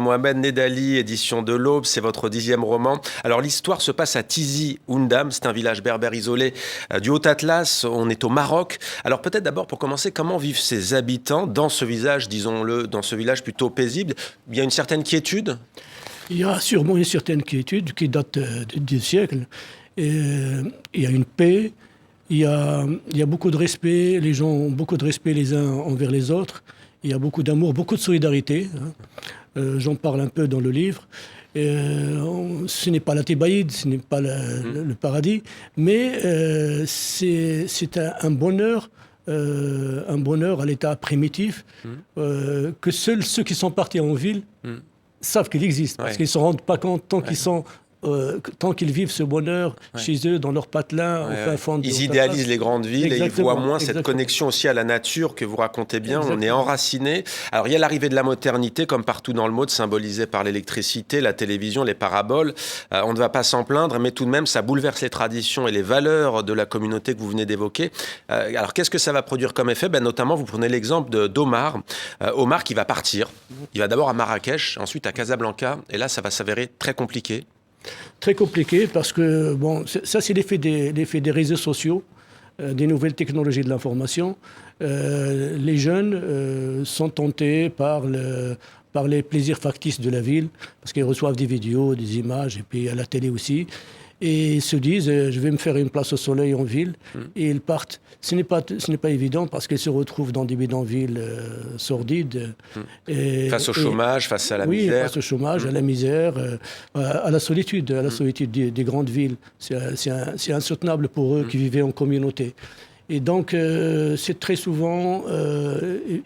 Mohamed Nedali, édition de l'Aube, c'est votre 10e roman. Alors l'histoire se passe à Tizi Oundam, c'est un village berbère isolé du Haut-Atlas, on est au Maroc. Alors peut-être d'abord pour commencer, comment vivent ces habitants dans ce village, disons-le, dans ce village plutôt paisible? Il y a une certaine quiétude? Il y a sûrement une certaine quiétude qui date du siècle. Il y a une paix, il y a beaucoup de respect, les gens ont beaucoup de respect les uns envers les autres. Il y a beaucoup d'amour, beaucoup de solidarité. J'en parle un peu dans le livre. Ce n'est pas la Thébaïde, ce n'est pas le paradis, mais c'est un bonheur à l'état primitif que seuls ceux qui sont partis en ville savent qu'il existe, parce qu'ils ne se rendent pas compte tant qu'ils vivent ce bonheur chez eux, dans leur patelin, au fin fond de Ils idéalisent les grandes villes et ils voient moins cette connexion aussi à la nature que vous racontez bien. On est enraciné. Alors il y a l'arrivée de la modernité, comme partout dans le monde, symbolisée par l'électricité, la télévision, les paraboles. On ne va pas s'en plaindre, mais tout de même, ça bouleverse les traditions et les valeurs de la communauté que vous venez d'évoquer. Alors qu'est-ce que ça va produire comme effet? Notamment, vous prenez l'exemple d'Omar. Omar qui va partir. Il va d'abord à Marrakech, ensuite à Casablanca. Et là, ça va s'avérer très compliqué. Très compliqué parce que, ça c'est l'effet des réseaux sociaux, des nouvelles technologies de l'information. Les jeunes sont tentés par les plaisirs factices de la ville, parce qu'ils reçoivent des vidéos, des images, et puis à la télé aussi. Et ils se disent, je vais me faire une place au soleil en ville, et ils partent. Ce n'est pas évident parce qu'ils se retrouvent dans des bidonvilles sordides. Face au chômage, face à la misère. Oui, face au chômage, à la misère, à la solitude des grandes villes. C'est insoutenable pour eux qui vivaient en communauté. Et donc, c'est très souvent,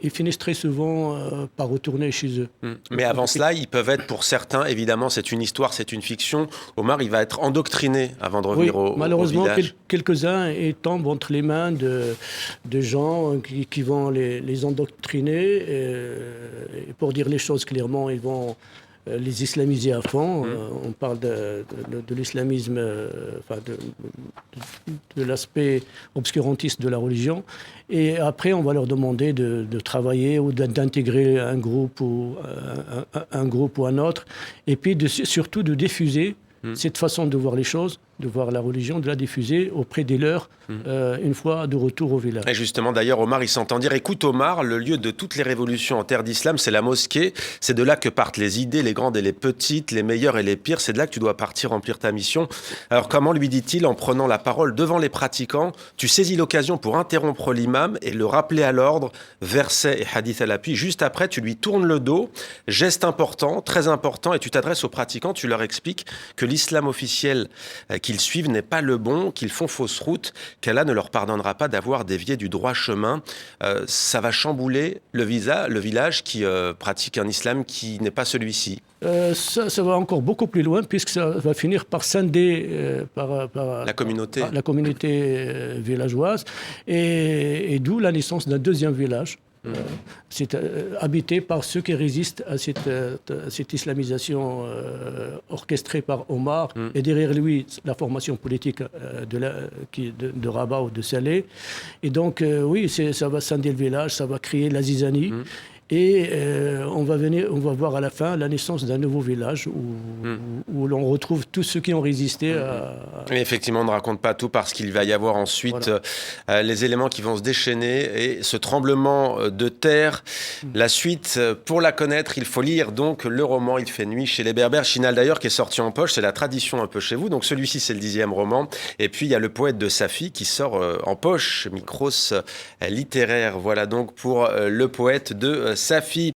ils finissent très souvent par retourner chez eux. Mais avant cela, ils peuvent être, pour certains, évidemment, c'est une histoire, c'est une fiction. Omar, il va être endoctriné avant de revenir au village. Malheureusement, quelques-uns tombent entre les mains de gens qui vont les endoctriner. Et pour dire les choses clairement, ils vont les islamiser à fond. On parle de l'islamisme, de l'aspect obscurantiste de la religion. Et après, on va leur demander de travailler ou d'intégrer un groupe ou un autre. Et puis surtout de diffuser cette façon de voir les choses, de voir la religion, de la diffuser auprès des leurs une fois de retour au village. Et justement, d'ailleurs, Omar, il s'entend dire, écoute Omar, le lieu de toutes les révolutions en terre d'islam, c'est la mosquée. C'est de là que partent les idées, les grandes et les petites, les meilleures et les pires. C'est de là que tu dois partir remplir ta mission. Alors comment, lui dit-il, en prenant la parole devant les pratiquants, tu saisis l'occasion pour interrompre l'imam et le rappeler à l'ordre, verset et hadith à l'appui. Juste après, tu lui tournes le dos, geste important, très important, et tu t'adresses aux pratiquants, tu leur expliques que l'islam officiel qu'ils suivent n'est pas le bon, qu'ils font fausse route, qu'Allah ne leur pardonnera pas d'avoir dévié du droit chemin. Ça va chambouler le village qui pratique un islam qui n'est pas celui-ci. Ça va encore beaucoup plus loin, puisque ça va finir par scinder par la communauté villageoise, et d'où la naissance d'un deuxième village. C'est habité par ceux qui résistent à cette islamisation orchestrée par Omar, et derrière lui la formation politique de Rabat ou de Salé. Et donc oui, ça va scinder le village, ça va créer la zizanie. Et on va voir à la fin la naissance d'un nouveau village où l'on retrouve tous ceux qui ont résisté Mais effectivement, on ne raconte pas tout parce qu'il va y avoir ensuite les éléments qui vont se déchaîner et ce tremblement de terre. La suite, pour la connaître, il faut lire donc le roman Il fait nuit chez les Berbères. Chinal d'ailleurs qui est sorti en poche, c'est la tradition un peu chez vous. Donc celui-ci, c'est le 10e roman. Et puis il y a Le Poète de Safi qui sort en poche, Micros littéraire. Voilà donc pour Le Poète de Safi.